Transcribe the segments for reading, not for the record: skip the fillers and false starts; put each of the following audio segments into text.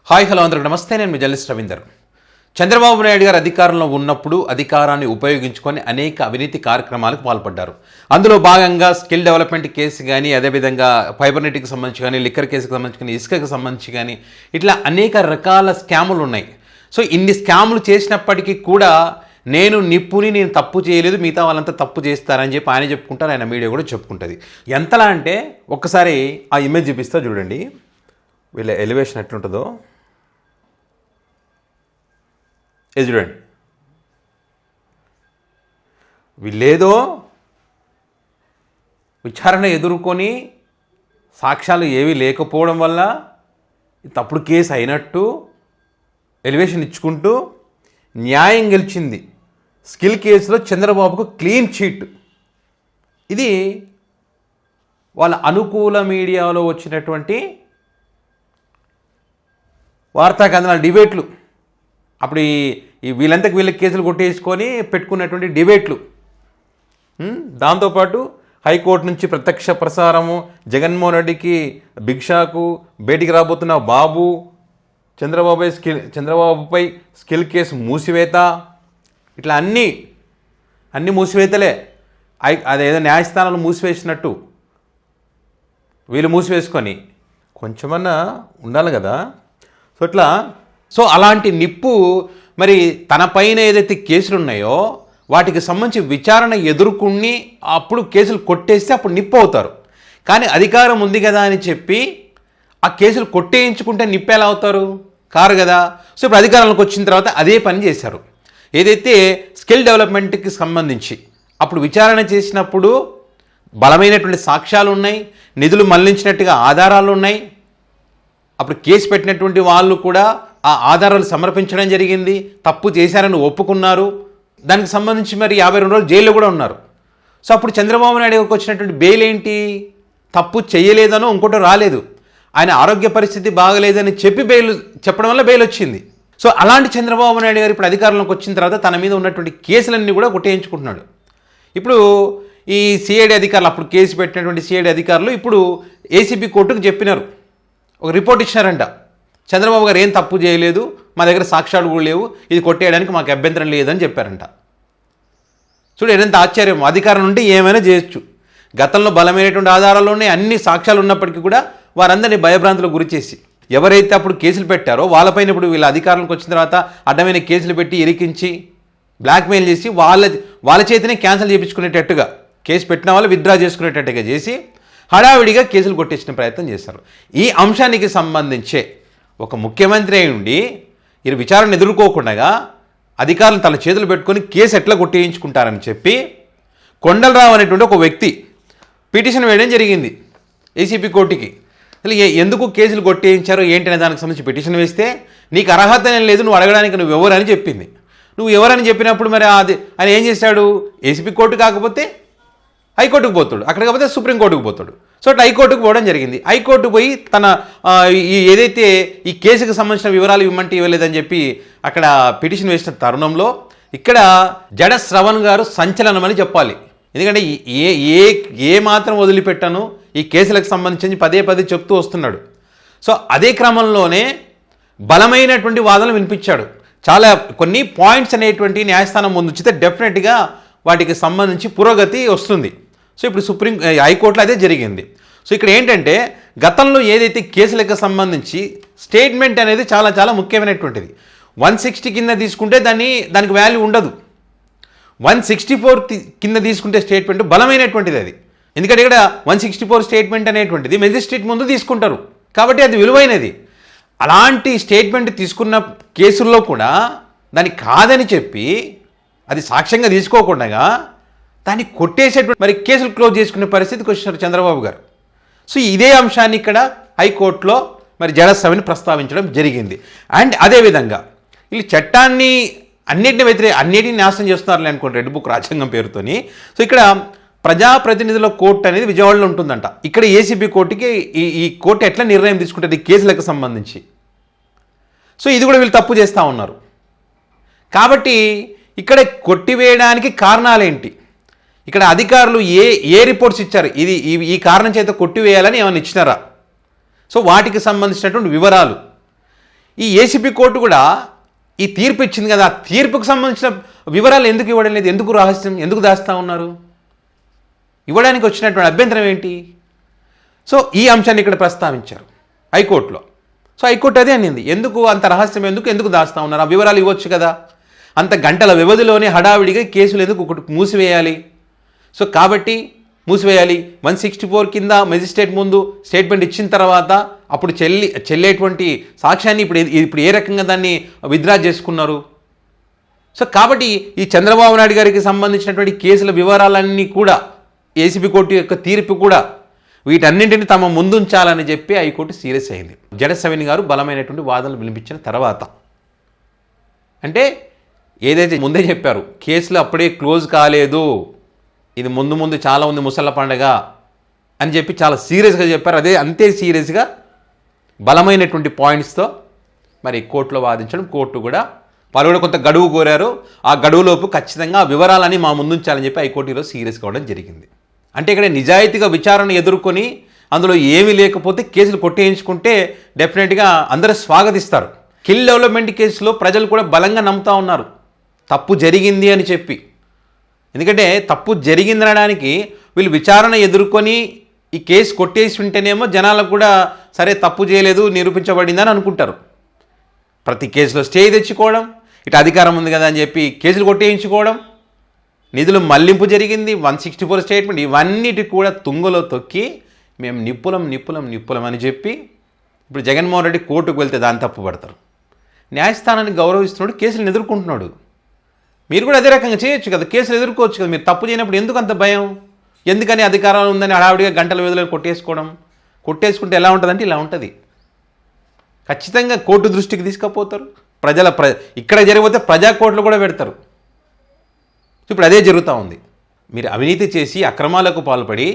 Hi hello అందరికీ నమస్తే. నేను మీ జర్నలిస్ట్ రవీందర్. చంద్రబాబు నాయుడు గారు అధికారంలో ఉన్నప్పుడు అధికారాన్ని ఉపయోగించుకొని అనేక అవినీతి కార్యక్రమాలకు పాల్పడ్డారు. అందులో భాగంగా స్కిల్ డెవలప్మెంట్ కేసు కానీ, అదేవిధంగా ఫైబర్ నెట్కి సంబంధించి కానీ, లిక్కర్ కేసుకు సంబంధించి కానీ, ఇసుకకు సంబంధించి కానీ, ఇట్లా అనేక రకాల స్కాములు ఉన్నాయి. సో ఇన్ని స్కాములు చేసినప్పటికీ కూడా నేను తప్పు చేయలేదు, మిగతా వాళ్ళంతా తప్పు చేస్తారని చెప్పి ఆయన చెప్పుకుంటారు, ఆయన మీడియా కూడా చెప్పుకుంటుంది. ఎంతలా అంటే ఒక్కసారి ఆ ఇమేజ్ చూపిస్తా చూడండి, వీళ్ళ ఎలివేషన్ ఎట్లుంటుందో ఇది చూడండి. వీళ్ళేదో విచారణ ఎదుర్కొని సాక్ష్యాలు ఏవి లేకపోవడం వల్ల తప్పుడు కేసు అయినట్టు ఎలివేషన్ ఇచ్చుకుంటూ న్యాయం గెలిచింది. స్కిల్ కేసులో చంద్రబాబుకు క్లీన్ చీట్. ఇది వాళ్ళ అనుకూల మీడియాలో వచ్చినటువంటి వార్తా కథనాల డిబేట్లు. అప్పుడు ఈ వీళ్ళంతకు వీళ్ళకి కేసులు కొట్టేసుకొని పెట్టుకున్నటువంటి డిబేట్లు. దాంతోపాటు హైకోర్టు నుంచి ప్రత్యక్ష ప్రసారము, జగన్మోహన్ రెడ్డికి భిక్షకు, బయటికి రాబోతున్న బాబు, చంద్రబాబుపై స్కిల్ కేసు మూసివేత, ఇట్లా అన్ని మూసివేతలే. అదేదో న్యాయస్థానాలు మూసివేసినట్టు వీళ్ళు మూసివేసుకొని కొంచెమన్నా ఉండాలి కదా. సో అలాంటి నిప్పు మరి తన పైన ఏదైతే కేసులు ఉన్నాయో వాటికి సంబంధించి విచారణ ఎదుర్కొని అప్పుడు కేసులు కొట్టేస్తే అప్పుడు నిప్పు అవుతారు. కానీ అధికారం ఉంది కదా అని చెప్పి ఆ కేసులు కొట్టేయించుకుంటే నిప్పు ఎలా అవుతారు? కారు కదా. సో ఇప్పుడు అధికారంలోకి వచ్చిన తర్వాత అదే పని చేశారు. ఏదైతే స్కిల్ డెవలప్మెంట్కి సంబంధించి అప్పుడు విచారణ చేసినప్పుడు బలమైనటువంటి సాక్ష్యాలు ఉన్నాయి, నిధులు మళ్లించినట్టుగా ఆధారాలు ఉన్నాయి. అప్పుడు కేసు పెట్టినటువంటి వాళ్ళు కూడా ఆ ఆధారాలు సమర్పించడం జరిగింది, తప్పు చేశారని ఒప్పుకున్నారు. దానికి సంబంధించి మరి 52 రోజులు జైల్లో కూడా ఉన్నారు. సో అప్పుడు చంద్రబాబు నాయుడు గారికి వచ్చినటువంటి బెయిల్ ఏంటి? తప్పు చేయలేదనో ఇంకోటో రాలేదు, ఆయన ఆరోగ్య పరిస్థితి బాగలేదని చెప్పడం వల్ల బెయిల్ వచ్చింది. సో అలాంటి చంద్రబాబు నాయుడు గారు ఇప్పుడు అధికారంలోకి వచ్చిన తర్వాత తన మీద ఉన్నటువంటి కేసులన్నీ కూడా కొట్టేయించుకుంటున్నాడు. ఇప్పుడు ఈ సిఐడి అధికారులు, అప్పుడు కేసు పెట్టినటువంటి సిఐడి అధికారులు ఇప్పుడు ఏసీబీ కోర్టుకు చెప్పినారు, ఒక రిపోర్ట్ ఇచ్చినారంట. చంద్రబాబు గారు ఏం తప్పు చేయలేదు, మా దగ్గర సాక్ష్యాలు కూడా లేవు, ఇది కొట్టేయడానికి మాకు అభ్యంతరం లేదని చెప్పారంట. చూడు ఎంత ఆశ్చర్యం. అధికారం ఉంటే ఏమైనా చేయొచ్చు. గతంలో బలమైనటువంటి ఆధారాలు ఉన్నాయి, అన్ని సాక్ష్యాలు ఉన్నప్పటికీ కూడా వారందరినీ భయభ్రాంతులకు గురి చేసి ఎవరైతే అప్పుడు కేసులు పెట్టారో వాళ్ళపైన ఇప్పుడు వీళ్ళ అధికారంలోకి వచ్చిన తర్వాత అడ్డమైన కేసులు పెట్టి ఇరికించి బ్లాక్మెయిల్ చేసి వాళ్ళ చేతినే క్యాన్సిల్ చేయించుకునేటట్టుగా, కేసు పెట్టిన వాళ్ళు విత్డ్రా చేసుకునేటట్టుగా చేసి హడావిడిగా కేసులు కొట్టించిన ప్రయత్నం చేశారు. ఈ అంశానికి సంబంధించే ఒక ముఖ్యమంత్రి అయి ఉండి ఈ విచారణ ఎదుర్కోకుండా అధికారులు తన చేతులు పెట్టుకొని కేసు ఎట్లా కొట్టేయించుకుంటారని చెప్పి కొండలరావు అనేటువంటి ఒక వ్యక్తి పిటిషన్ వేయడం జరిగింది ఏసీబీ కోర్టుకి. అసలు ఎందుకు కేసులు కొట్టేయించారో ఏంటనే దానికి సంబంధించి పిటిషన్ వేస్తే నీకు అర్హత లేదు, నువ్వు అడగడానికి నువ్వు ఎవరని చెప్పింది. నువ్వు ఎవరని చెప్పినప్పుడు మరి ఆయన ఏం చేశాడు? ఏసీబీ కోర్టు కాకపోతే హైకోర్టుకు పోతాడు, అక్కడ కాకపోతే సుప్రీంకోర్టుకు పోతాడు. సో అట్లా హైకోర్టుకు పోవడం జరిగింది. హైకోర్టు పోయి తన ఏదైతే ఈ కేసుకు సంబంధించిన వివరాలు ఇవ్వమంటే ఇవ్వలేదని చెప్పి అక్కడ పిటిషన్ వేసిన తరుణంలో ఇక్కడ జడ శ్రవణ్ గారు సంచలనమని చెప్పాలి. ఎందుకంటే ఏ మాత్రం వదిలిపెట్టాను ఈ కేసులకు సంబంధించి పదే చెప్తూ వస్తున్నాడు. సో అదే క్రమంలోనే బలమైనటువంటి వాదనలు వినిపించాడు. చాలా కొన్ని పాయింట్స్ అనేటువంటి న్యాయస్థానం ముందు ఉంచితే డెఫినెట్గా వాటికి సంబంధించి పురోగతి వస్తుంది. సో ఇప్పుడు హైకోర్టులో అదే జరిగింది. సో ఇక్కడ ఏంటంటే గతంలో ఏదైతే కేసులకు సంబంధించి స్టేట్మెంట్ అనేది చాలా ముఖ్యమైనటువంటిది. 160 కింద తీసుకుంటే దానికి వాల్యూ ఉండదు. 164 కింద తీసుకుంటే స్టేట్మెంట్ బలమైనటువంటిది అది. ఎందుకంటే ఇక్కడ 164 స్టేట్మెంట్ అనేటువంటిది మెజిస్ట్రేట్ ముందు తీసుకుంటారు కాబట్టి అది విలువైనది. అలాంటి స్టేట్మెంట్ తీసుకున్న కేసుల్లో కూడా దాన్ని కాదని చెప్పి అది సాక్ష్యంగా తీసుకోకుండా దాన్ని కొట్టేసేటువంటి మరి కేసులు క్లోజ్ చేసుకునే పరిస్థితికి వచ్చారు చంద్రబాబు గారు. సో ఇదే అంశాన్ని ఇక్కడ హైకోర్టులో మరి జడసభని ప్రస్తావించడం జరిగింది. అండ్ అదేవిధంగా వీళ్ళు చట్టాన్ని అన్నిటిని నాశనం చేస్తున్నారులే అనుకోండి రెడ్ బుక్ రాజ్యాంగం పేరుతోని. సో ఇక్కడ ప్రజాప్రతినిధుల కోర్టు అనేది విజయవాడలో ఉంటుందంట. ఇక్కడ ఏసీబీ కోర్టుకి ఈ కోర్టు ఎట్లా నిర్ణయం తీసుకుంటుంది కేసులకు సంబంధించి. సో ఇది కూడా వీళ్ళు తప్పు చేస్తూ ఉన్నారు. కాబట్టి ఇక్కడ కొట్టివేయడానికి కారణాలేంటి? ఇక్కడ అధికారులు ఏ రిపోర్ట్స్ ఇచ్చారు, ఇది ఈ కారణం చేత కొట్టివేయాలని ఏమైనా ఇచ్చినారా? సో వాటికి సంబంధించినటువంటి వివరాలు ఈ ఏసీబీ కోర్టు కూడా ఈ తీర్పు ఇచ్చింది కదా, ఆ తీర్పుకు సంబంధించిన వివరాలు ఎందుకు ఇవ్వడం లేదు? ఎందుకు రహస్యం, ఎందుకు దాస్తూ ఉన్నారు? ఇవ్వడానికి వచ్చినటువంటి అభ్యంతరం ఏంటి? సో ఈ అంశాన్ని ఇక్కడ ప్రస్తావించారు హైకోర్టులో. సో హైకోర్టు అదే అనింది, ఎందుకు అంత రహస్యం, ఎందుకు దాస్తూ ఉన్నారు? ఆ వివరాలు ఇవ్వచ్చు కదా. అంత గంటల వ్యవధిలోనే హడావిడిగా కేసులు ఎందుకు ఒకటి మూసివేయాలి? సో కాబట్టి మూసివేయాలి. 164 కింద మెజిస్ట్రేట్ ముందు స్టేట్మెంట్ ఇచ్చిన తర్వాత అప్పుడు చెల్లేటువంటి సాక్ష్యాన్ని ఇప్పుడు ఏ రకంగా దాన్ని విత్డ్రా చేసుకున్నారు? సో కాబట్టి ఈ చంద్రబాబు నాయుడు గారికి సంబంధించినటువంటి కేసుల వివరాలన్నీ కూడా ఏసీబీ కోర్టు యొక్క తీర్పు కూడా వీటన్నింటిని తమ ముందుంచాలని చెప్పి హైకోర్టు సీరియస్ అయింది. జడసవిని గారు బలమైనటువంటి వాదనలు వినిపించిన తర్వాత, అంటే ఏదైతే ముందే చెప్పారు కేసులు అప్పుడే క్లోజ్ కాలేదు, ఇది ముందు చాలా ఉంది ముసళ్ళ పండగ అని చెప్పి చాలా సీరియస్గా చెప్పారు. అంతే సీరియస్గా బలమైనటువంటి పాయింట్స్తో మరి కోర్టులో వాదించడం, కోర్టు కూడా వాళ్ళు కూడా కొంత గడువు కోరారు. ఆ గడువులోపు ఖచ్చితంగా ఆ వివరాలని మా ముందుంచాలని చెప్పి హైకోర్టు ఈరోజు సీరియస్ కావడం జరిగింది. అంటే ఇక్కడ నిజాయితీగా విచారణ ఎదుర్కొని అందులో ఏమీ లేకపోతే కేసులు కొట్టేయించుకుంటే డెఫినెట్గా అందరూ స్వాగతిస్తారు. స్కిల్ డెవలప్మెంట్ కేసులో ప్రజలు కూడా బలంగా నమ్ముతూ ఉన్నారు తప్పు జరిగింది అని చెప్పి. ఎందుకంటే తప్పు జరిగిందనడానికి వీళ్ళు విచారణ ఎదుర్కొని ఈ కేసు కొట్టేసి ఉంటేనేమో జనాలకు కూడా సరే తప్పు చేయలేదు నిరూపించబడిందని అనుకుంటారు. ప్రతి కేసులో స్టే తెచ్చుకోవడం, ఇటు అధికారం ఉంది కదా అని చెప్పి కేసులు కొట్టేయించుకోవడం, నిధులు మళ్లింపు జరిగింది, 164 స్టేట్మెంట్, ఇవన్నిటి కూడా తుంగలో తొక్కి మేము నిప్పులం అని చెప్పి ఇప్పుడు జగన్మోహన్ రెడ్డి కోర్టుకు వెళ్తే దాన్ని తప్పు పడతారు. న్యాయస్థానాన్ని గౌరవిస్తున్నాడు, కేసులను ఎదుర్కొంటున్నాడు. మీరు కూడా అదే రకంగా చేయొచ్చు కదా, కేసులు ఎదుర్కోవచ్చు కదా. మీరు తప్పు చేయనప్పుడు ఎందుకు అంత భయం? ఎందుకని అధికారాలు ఉందని హడావిడిగా గంటల వ్యవధిలో కొట్టేసుకుంటే ఎలా ఉంటుందంటే ఇలా ఉంటుంది. ఖచ్చితంగా కోర్టు దృష్టికి తీసుకుపోతారు. ఇక్కడ జరిగిపోతే ప్రజా కోర్టులు కూడా పెడతారు. ఇప్పుడు అదే జరుగుతూ ఉంది. మీరు అవినీతి చేసి అక్రమాలకు పాల్పడి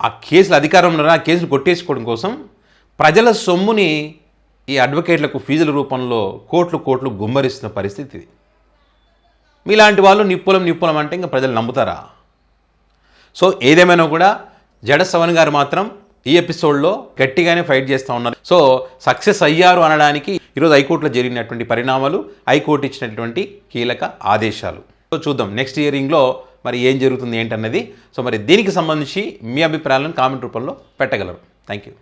ఆ కేసులు అధికారంలో ఆ కేసులు కొట్టేసుకోవడం కోసం ప్రజల సొమ్ముని ఈ అడ్వకేట్లకు ఫీజుల రూపంలో కోట్లు గుమ్మరిస్తున్న పరిస్థితి ఇది. మీలాంటి వాళ్ళు నిప్పులం అంటే ఇంకా ప్రజలు నమ్ముతారా? సో ఏదేమైనా కూడా జడసవన్ గారు మాత్రం ఈ ఎపిసోడ్లో గట్టిగానే ఫైట్ చేస్తూ ఉన్నారు. సో సక్సెస్ అయ్యారు అనడానికి ఈరోజు హైకోర్టులో జరిగినటువంటి పరిణామాలు, హైకోర్టు ఇచ్చినటువంటి కీలక ఆదేశాలు. సో చూద్దాం నెక్స్ట్ హియరింగ్లో మరి ఏం జరుగుతుంది ఏంటన్నది. సో మరి దీనికి సంబంధించి మీ అభిప్రాయాలను కామెంట్ రూపంలో పెట్టగలరు. Thank you.